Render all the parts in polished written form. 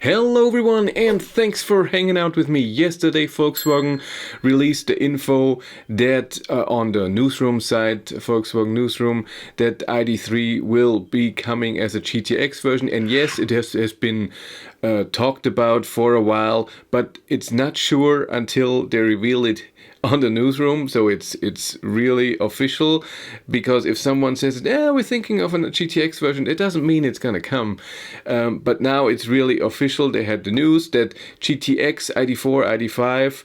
Hello everyone, and thanks for hanging out with me. Yesterday Volkswagen released the info that on the newsroom site, Volkswagen Newsroom, that ID.3 will be coming as a GTX version. And yes, it has been talked about for a while, but it's not sure until they reveal it on the newsroom, so it's really official. Because if someone says, "Yeah, we're thinking of a GTX version," it doesn't mean it's gonna come. But now it's really official. They had the news that GTX ID4, ID5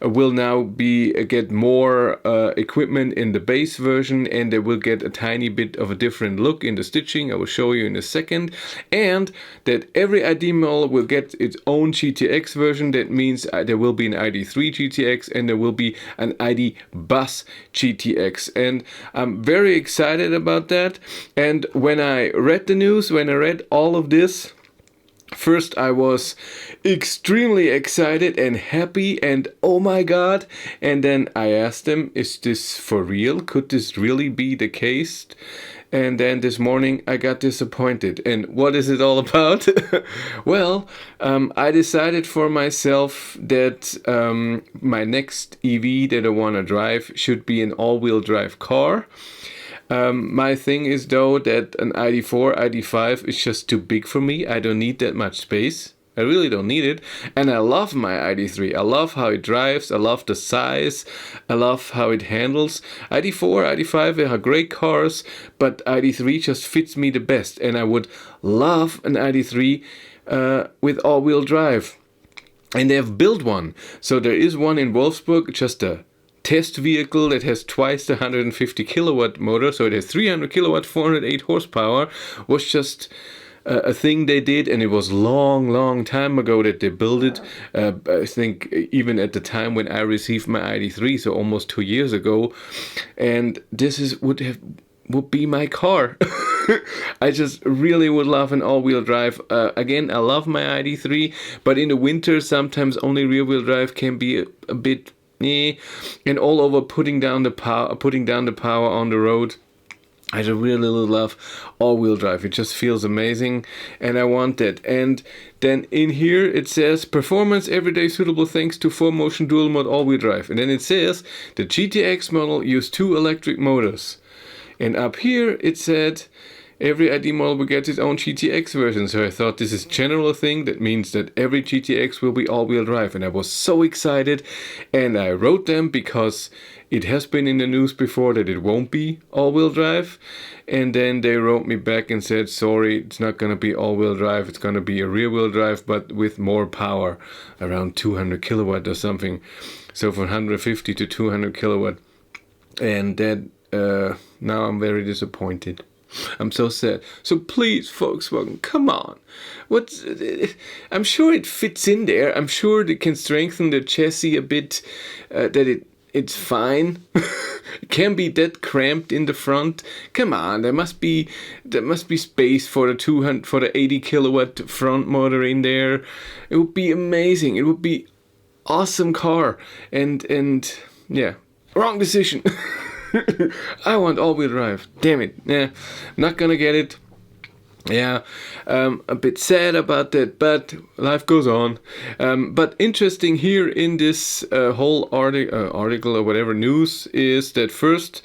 will now get more equipment in the base version, and they will get a tiny bit of a different look in the stitching. I will show you in a second, and that every ID model will get its own GTX version. That means there will be an ID3 GTX and there will be an ID bus GTX, and I'm very excited about that. And when I read the news, when I read all of this, first I was extremely excited and happy and oh my god, and then I asked them, is this for real? Could this really be the case? And then this morning I got disappointed. And what is it all about? Well, I decided for myself that my next EV that I want to drive should be an all-wheel drive car. My thing is though that an ID4, ID5 is just too big for me. I don't need that much space. I really don't need it. And I love my ID3. I love how it drives. I love the size. I love how it handles. ID4, ID5 are great cars, but ID3 just fits me the best. And I would love an ID3 with all-wheel drive. And they have built one. So there is one in Wolfsburg, just a test vehicle that has twice the 150 kilowatt motor. So it has 300 kilowatt, 408 horsepower. Was just a thing they did, and it was long time ago that they built it. I think even at the time when I received my ID3, so almost 2 years ago. And this would be my car. I just really would love an all-wheel drive. Again, I love my ID3, but in the winter sometimes only rear-wheel drive can be a bit and all over putting down the power on the road. I really love all-wheel drive. It just feels amazing, and I want that. And then in here it says performance everyday suitable thanks to 4Motion dual mode all-wheel drive. And then it says the GTX model used 2 electric motors. And up here it said every ID model will get its own GTX version. So I thought this is a general thing. That means that every GTX will be all-wheel drive. And I was so excited. And I wrote them because it has been in the news before that it won't be all-wheel drive. And then they wrote me back and said, sorry, it's not going to be all-wheel drive. It's going to be a rear-wheel drive, but with more power, around 200 kilowatt or something. So from 150 to 200 kilowatt. And that now I'm very disappointed. I'm so sad. So please, Volkswagen, come on. I'm sure it fits in there. I'm sure they can strengthen the chassis a bit. That it's fine. It can be that cramped in the front. Come on, there must be space for the 80 kilowatt front motor in there. It would be amazing. It would be awesome car. And yeah, wrong decision. I want all-wheel drive. Damn it. Yeah, not gonna get it. Yeah, a bit sad about that, but life goes on. But interesting here in this whole article or whatever news is that first,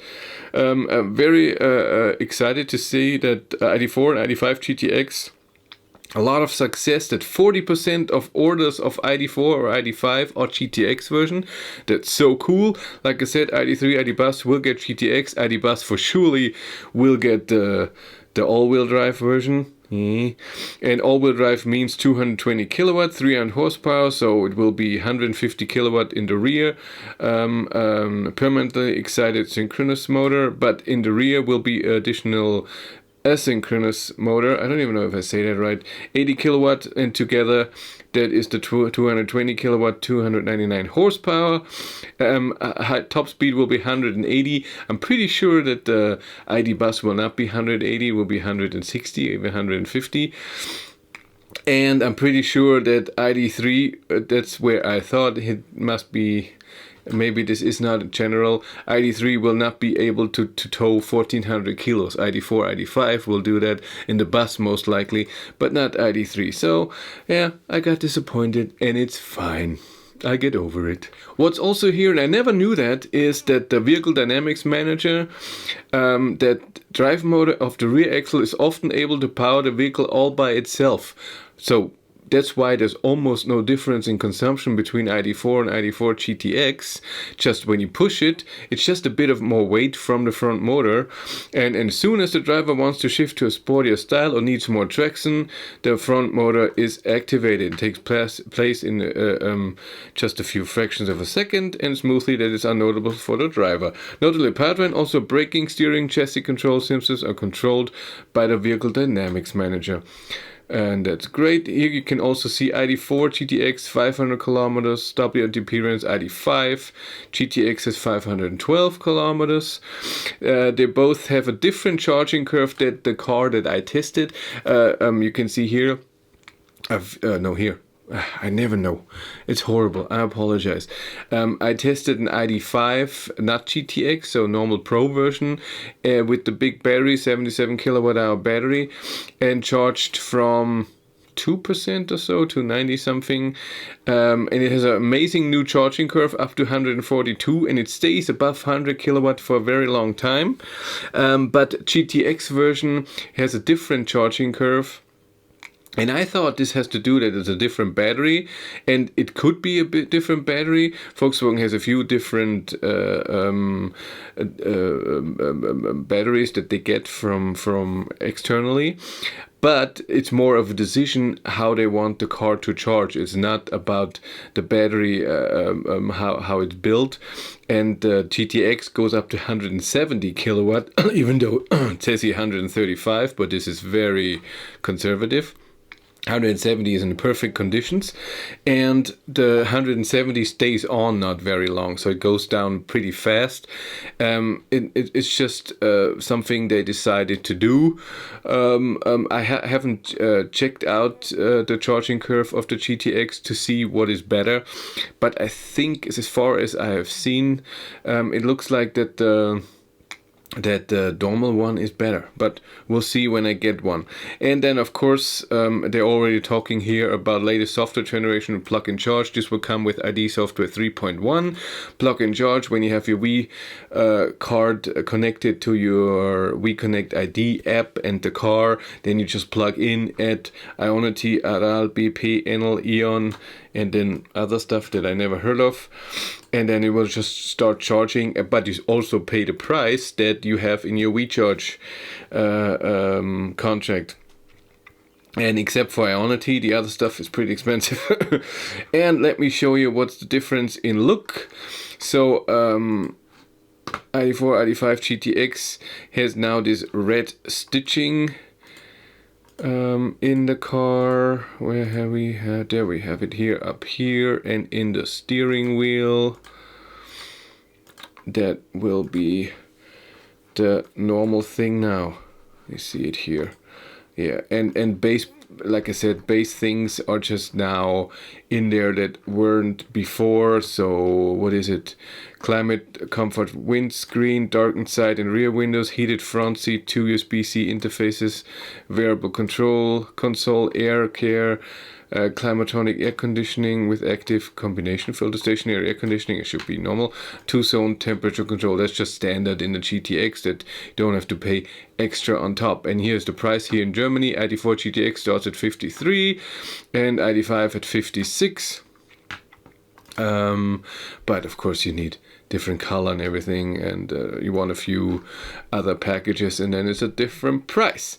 I'm very excited to see that ID4 and ID5 GTX, a lot of success, that 40% of orders of ID4 or ID5 are GTX version. That's so cool. Like I said, ID3, ID bus will get GTX. ID bus for surely will get the all-wheel drive version. And all-wheel drive means 220 kilowatt, 300 horsepower, so it will be 150 kilowatt in the rear, permanently excited synchronous motor, but in the rear will be additional asynchronous motor. I don't even know if I say that right. 80 kilowatt, and together that is the 220 kilowatt, 299 horsepower. Top speed will be 180. I'm pretty sure that the ID bus will not be 180, will be 160, even 150. And I'm pretty sure that ID3, that's where I thought it must be maybe this is not general. ID.3 will not be able to tow 1400 kilos. ID.4, ID.5 will do that in the bus most likely, but not ID.3. So yeah, I got disappointed, and it's fine. I get over it. What's also here, and I never knew that, is that the Vehicle Dynamics Manager, that drive motor of the rear axle is often able to power the vehicle all by itself. So that's why there's almost no difference in consumption between ID.4 and ID.4 GTX. Just when you push it, it's just a bit of more weight from the front motor. And as soon as the driver wants to shift to a sportier style or needs more traction, the front motor is activated. It takes place in just a few fractions of a second and smoothly, that is unnotable for the driver. Notably apart when also braking, steering, chassis control systems are controlled by the Vehicle Dynamics Manager. And that's great. Here you can also see ID.4 GTX 500 kilometers, WLTP range ID.5, GTX has 512 kilometers. They both have a different charging curve than the car that I tested. You can see here, here. I never know. It's horrible. I apologize. I tested an ID.5, not GTX, so normal Pro version, with the big battery, 77 kilowatt hour battery, and charged from 2% or so to 90 something. And it has an amazing new charging curve up to 142, and it stays above 100 kilowatt for a very long time. But GTX version has a different charging curve. And I thought this has to do that it's a different battery, and it could be a bit different battery. Volkswagen has a few different batteries that they get from externally. But it's more of a decision how they want the car to charge. It's not about the battery, how it's built. And the GTX goes up to 170 kilowatt, even though it says here 135, but this is very conservative. 170 is in perfect conditions, and the 170 stays on not very long, so it goes down pretty fast. It's just something they decided to do. I haven't checked out the charging curve of the GTX to see what is better, but I think as far as I have seen, it looks like that the normal one is better, but we'll see when I get one. And then of course they're already talking here about latest software generation of plug and charge. This will come with ID software 3.1 plug and charge. When you have your Wii card connected to your Wii Connect ID app and the car, then you just plug in at Ionity, Aral, BP, Enel, Eon, and then other stuff that I never heard of, and then it will just start charging. But you also pay the price that you have in your WeCharge contract. And except for Ionity, the other stuff is pretty expensive. And let me show you what's the difference in look. So ID.4, ID.5 GTX has now this red stitching in the car. Where have we had? There we have it here, up here, and in the steering wheel. That will be the normal thing now. You see it here. Yeah, and base, like I said, base things are just now in there that weren't before. So what is it? Climate comfort windscreen, darkened side and rear windows, heated front seat, 2 USB-C interfaces, variable control console, air care, climatonic air conditioning with active combination filter, stationary air conditioning. It should be normal. 2-zone temperature control. That's just standard in the GTX, that you don't have to pay extra on top. And here's the price here in Germany. ID.4 GTX starts at 53 and ID.5 at 56. But of course you need different color and everything, and you want a few other packages, and then it's a different price.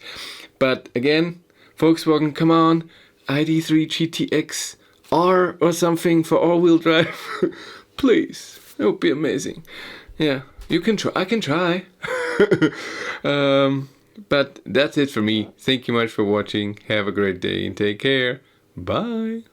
But again, Volkswagen, come on, ID.3 GTX R or something for all-wheel drive. Please, it would be amazing. Yeah, you can try. I can try. But that's it for me. Thank you much for watching. Have a great day and take care. Bye.